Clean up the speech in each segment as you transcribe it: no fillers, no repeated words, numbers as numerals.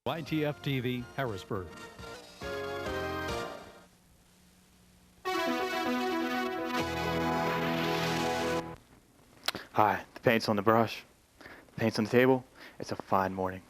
YTF TV, Harrisburg. Hi, the paint's on the brush, the paint's on the table. It's a fine morning.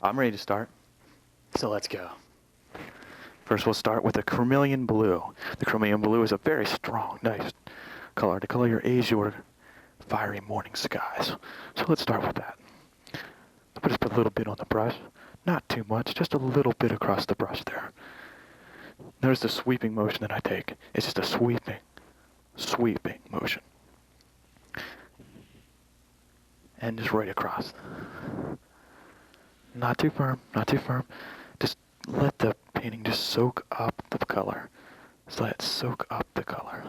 I'm ready to start, so let's go. First we'll start with the Carmelian Blue. The Carmelian Blue is a very strong, nice color to color your azure, fiery morning skies. So let's start with that. I'll just put a little bit on the brush, not too much, just a little bit across the brush there. Notice the sweeping motion that I take. It's just a sweeping motion. And just right across. Not too firm, not too firm. Just let the painting just soak up the color. Just let it soak up the color.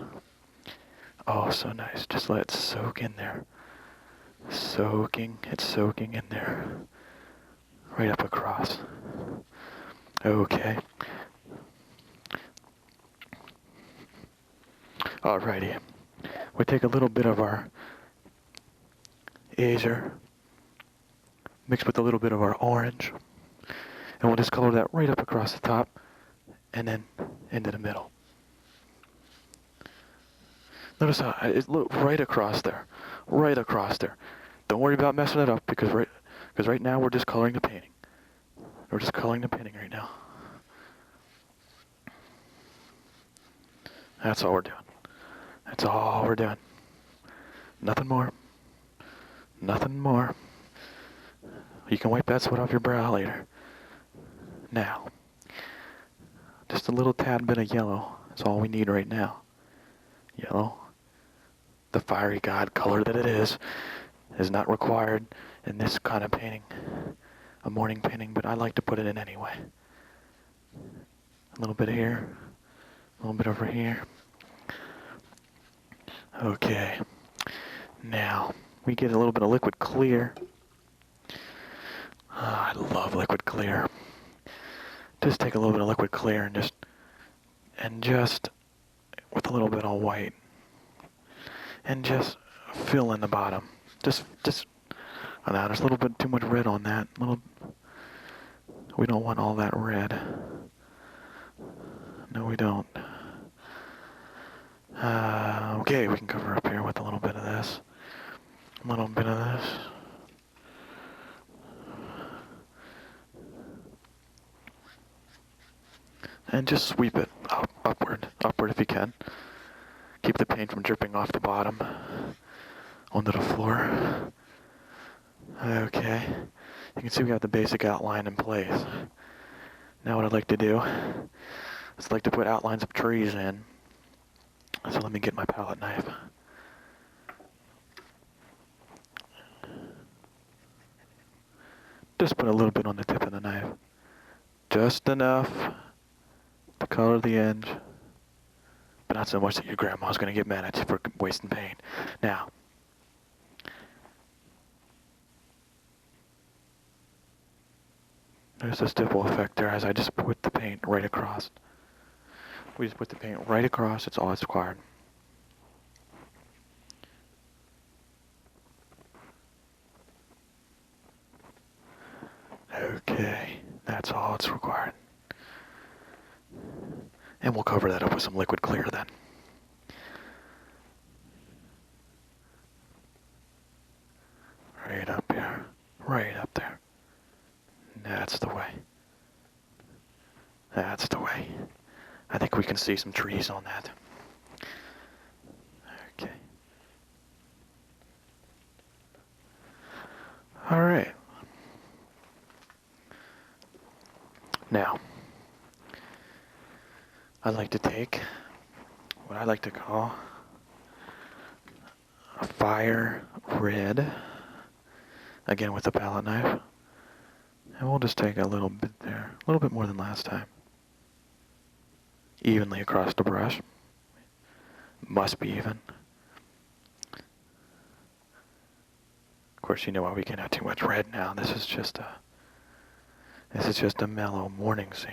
Oh, so nice. Just let it soak in there. It's soaking in there. Right up across. Okay. Alrighty. We take a little bit of our azure, mixed with a little bit of our orange, and we'll just color that right up across the top and then into the middle. Notice how it look right across there. Don't worry about messing it up because right now we're just coloring the painting. We're just coloring the painting right now. That's all we're doing. That's all we're doing. Nothing more. Nothing more. You can wipe that sweat off your brow later. Now, just a little tad bit of yellow is all we need right now. Yellow, the fiery god color that it is not required in this kind of painting, a morning painting, but I like to put it in anyway. A little bit here, a little bit over here. Okay, now we get a little bit of liquid clear. I love liquid clear. Just take a little bit of liquid clear and just with a little bit of white and just fill in the bottom. Just oh, now there's a little bit too much red on that. We don't want all that red. No, we don't. Okay, we can cover up here with a little bit of this. A little bit of this. And just sweep it upward if you can. Keep the paint from dripping off the bottom onto the floor. Okay, you can see we have the basic outline in place. Now what I'd like to do is like to put outlines of trees in. So let me get my palette knife. Just put a little bit on the tip of the knife. Just enough to color the edge, but not so much that your grandma's going to get mad at you for wasting paint. Now, there's a stipple effect there as I just put the paint right across. We just put the paint right across, it's all that's required. Okay, that's all it's required. And we'll cover that up with some liquid clear then. Right up here, right up there. That's the way. That's the way. I think we can see some trees on that. Okay. All right. Now, I'd like to take what I like to call a fire red, again with a palette knife, and we'll just take a little bit there, a little bit more than last time, evenly across the brush. Must be even. Of course, you know why we can't have too much red now. This is just a mellow morning scene.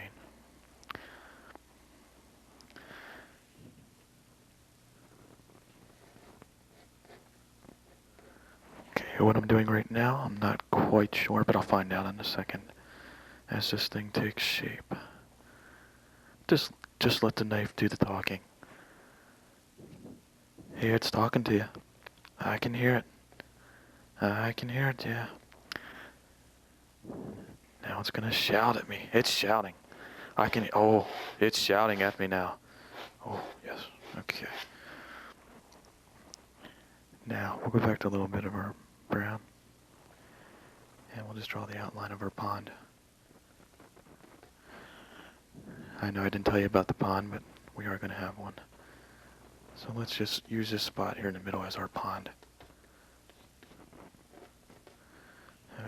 Okay, what I'm doing right now, I'm not quite sure, but I'll find out in a second as this thing takes shape. Just let the knife do the talking. Here, it's talking to you. I can hear it. I can hear it, yeah. Now it's gonna shout at me. It's shouting. It's shouting at me now. Oh, yes, okay. Now, we'll go back to a little bit of our brown. And we'll just draw the outline of our pond. I know I didn't tell you about the pond, but we are gonna have one. So let's just use this spot here in the middle as our pond.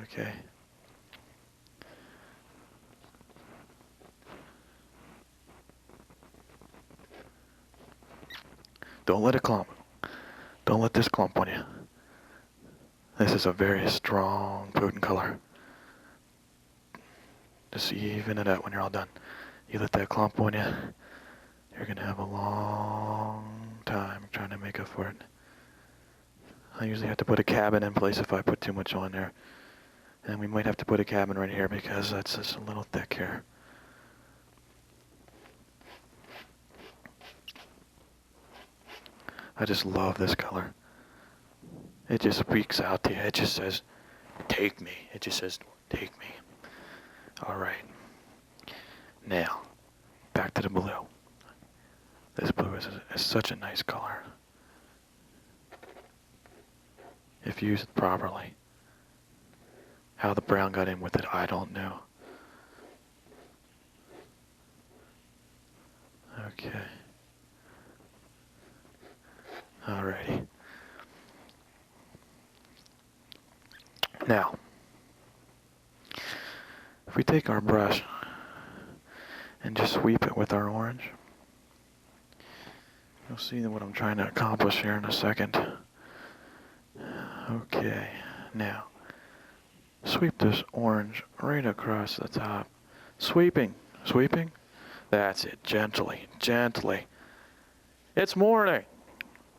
Okay. Don't let it clump. Don't let this clump on you. This is a very strong, potent color. Just even it out when you're all done. You let that clump on you, you're gonna have a long time trying to make up for it. I usually have to put a cabin in place if I put too much on there. And we might have to put a cabin right here because that's just a little thick here. I just love this color. It just speaks out to you. It just says, take me. It just says, take me. All right. Now, back to the blue. This blue is such a nice color. If used properly. How the brown got in with it, I don't know. Okay. Alrighty. Now, if we take our brush and just sweep it with our orange, you'll see what I'm trying to accomplish here in a second. Okay, now, sweep this orange right across the top. Sweeping. That's it, gently. It's morning.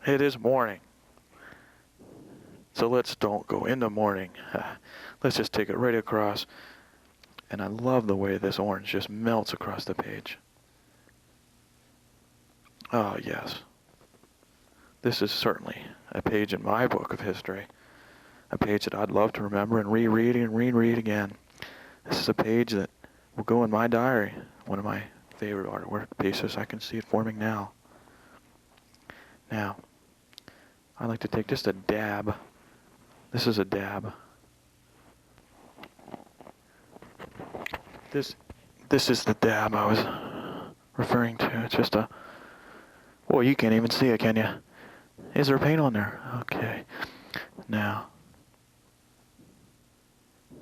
It is morning. So let's don't go into morning. Let's just take it right across. And I love the way this orange just melts across the page. Oh, yes. This is certainly a page in my book of history. A page that I'd love to remember and reread and reread again. This is a page that will go in my diary. One of my favorite artwork pieces. I can see it forming now. Now, I like to take just a dab. This is a dab. This is the dab I was referring to. It's just a... Well, you can't even see it, can you? Is there paint on there? Okay. Now,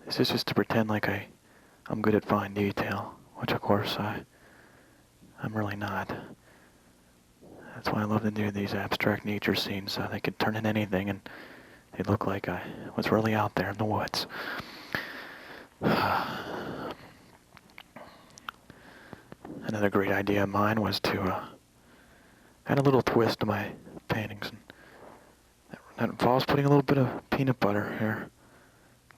this is just to pretend like I'm good at fine detail, which of course I'm really not. That's why I love to do these abstract nature scenes, so they could turn into anything and they look like I was really out there in the woods. Another great idea of mine was to add a little twist to my paintings. That involves putting a little bit of peanut butter here.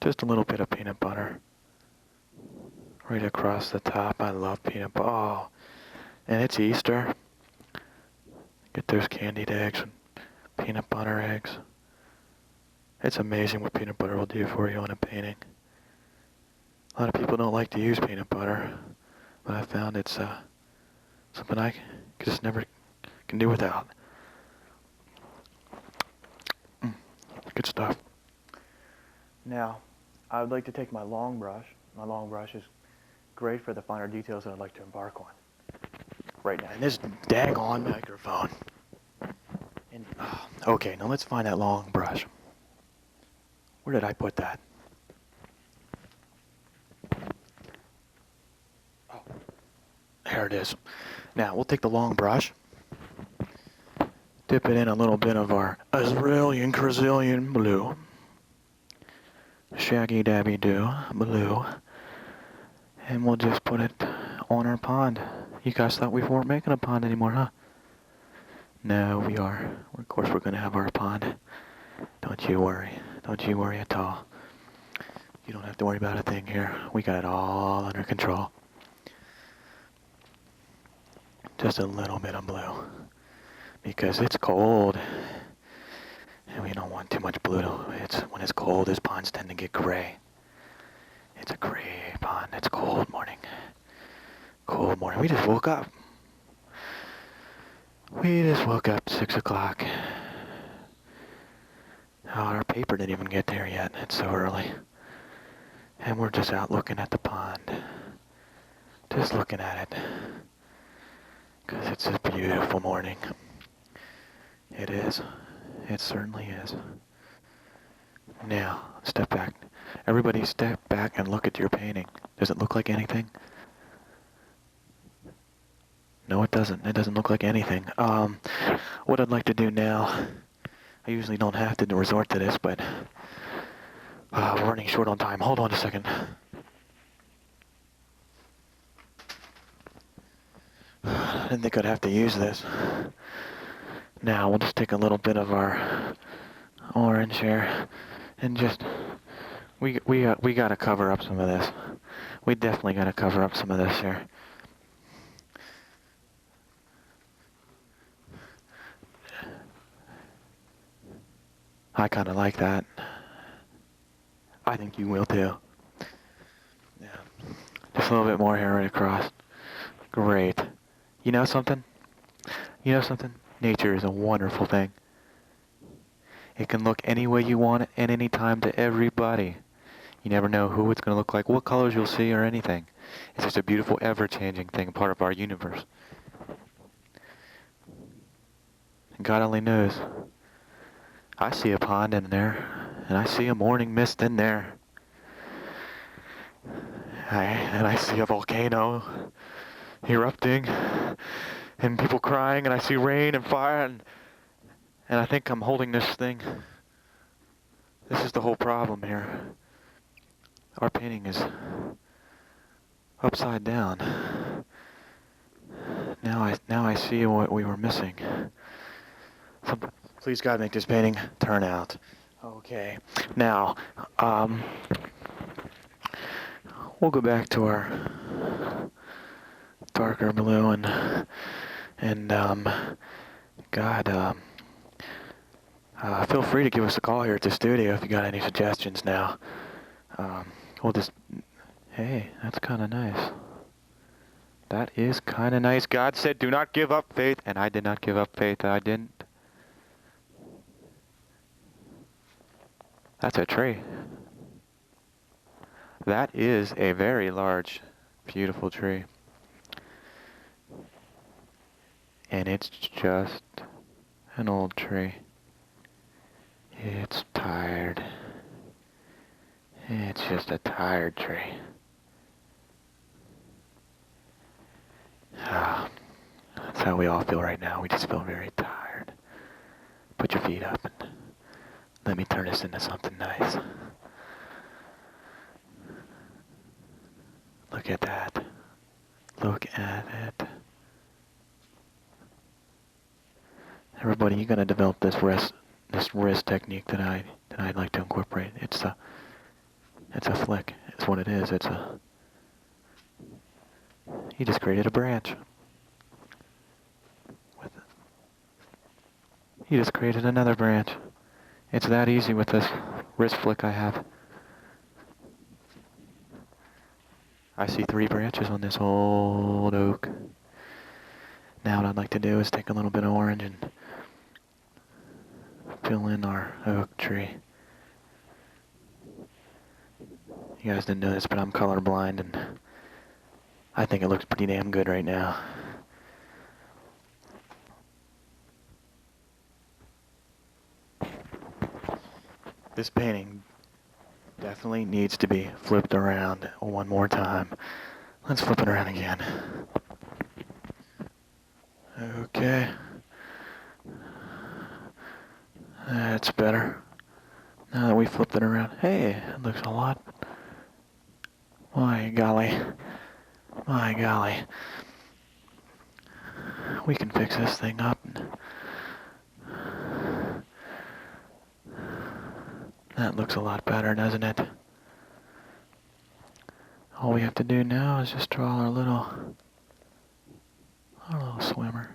Just a little bit of peanut butter. Right across the top. I love peanut butter. Oh, and it's Easter. Get those candied eggs and peanut butter eggs. It's amazing what peanut butter will do for you on a painting. A lot of people don't like to use peanut butter, but I found it's something I just never can do without. Good stuff. Now, I would like to take my long brush. My long brush is great for the finer details that I'd like to embark on right now. And this daggone microphone. And, okay, now let's find that long brush. Where did I put that? Oh, there it is. Now, we'll take the long brush, dip it in a little bit of our Azraelian blue. Shaggy Dabby Doo blue. And we'll just put it on our pond. You guys thought we weren't making a pond anymore, huh? No, we are. Of course we're going to have our pond. Don't you worry. Don't you worry at all. You don't have to worry about a thing here. We got it all under control. Just a little bit of blue. Because it's cold. And we don't want too much blue. When it's cold, these ponds tend to get gray. It's a gray pond. It's cold morning. Cold morning. We just woke up. We just woke up 6 o'clock. Oh, our paper didn't even get there yet. It's so early. And we're just out looking at the pond. Just looking at it. Because it's a beautiful morning. It is. It certainly is. Now, step back. Everybody step back and look at your painting. Does it look like anything? No, it doesn't. It doesn't look like anything. What I'd like to do now, I usually don't have to resort to this, but we're running short on time. Hold on a second. I didn't think I'd have to use this. Now, we'll just take a little bit of our orange here and just, we got to cover up some of this. We definitely got to cover up some of this here. I kind of like that. I think you will too. Yeah. Just a little bit more here right across. Great. You know something? You know something? Nature is a wonderful thing. It can look any way you want it at any time to everybody. You never know who it's going to look like, what colors you'll see, or anything. It's just a beautiful, ever-changing thing, part of our universe. And God only knows. I see a pond in there, and I see a morning mist in there. And I see a volcano erupting, and people crying, and I see rain and fire, and I think I'm holding this thing. This is the whole problem here. Our painting is upside down. Now I see what we were missing. Please God, make this painting turn out. Okay. Now, we'll go back to our darker blue and God, feel free to give us a call here at the studio if you got any suggestions now. We'll just, hey, that's kind of nice. That is kind of nice. God said, do not give up faith, and I did not give up faith. I didn't. That's a tree. That is a very large, beautiful tree. And it's just an old tree. It's tired. It's just a tired tree. That's how we all feel right now. We just feel very tired. Put your feet up and let me turn this into something nice. Look at that. Look at it. Everybody, you gotta develop this wrist technique that I'd like to incorporate. It's a flick. It's what it is. He just created a branch. He just created another branch. It's that easy with this wrist flick I have. I see 3 branches on this old oak. Now what I'd like to do is take a little bit of orange and fill in our oak tree. You guys didn't know this, but I'm colorblind, and I think it looks pretty damn good right now. This painting definitely needs to be flipped around one more time. Let's flip it around again. Okay. That's better. Now that we flipped it around, hey, it looks a lot. My golly. My golly. We can fix this thing up. That looks a lot better, doesn't it? All we have to do now is just draw our little swimmer.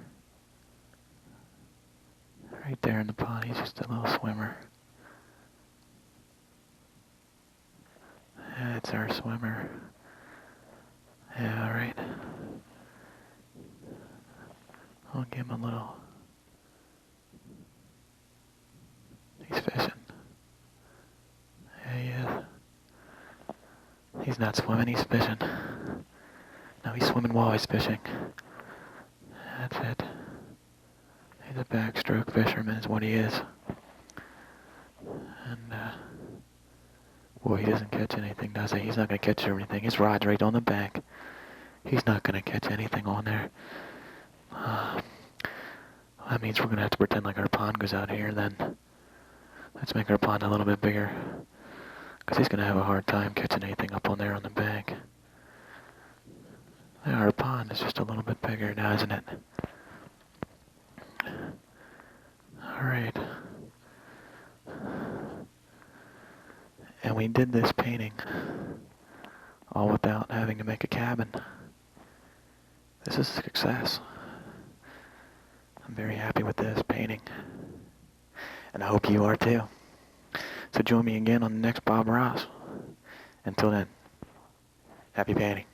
Right there in the pond, he's just a little swimmer. That's our swimmer. Yeah, alright. I'll give him a little... He's fishing. Yeah, he is. He's not swimming, he's fishing. No, he's swimming while he's fishing. That's it. He's a backstroke fisherman is what he is. And, boy, he doesn't catch anything, does he? He's not going to catch everything. His rod's right on the bank. He's not going to catch anything on there. That means we're going to have to pretend like our pond goes out here then. Let's make our pond a little bit bigger. Because he's going to have a hard time catching anything up on there on the bank. Yeah, our pond is just a little bit bigger now, isn't it? Alright. And we did this painting all without having to make a cabin. This is a success. I'm very happy with this painting. And I hope you are too. So join me again on the next Bob Ross. Until then, happy painting.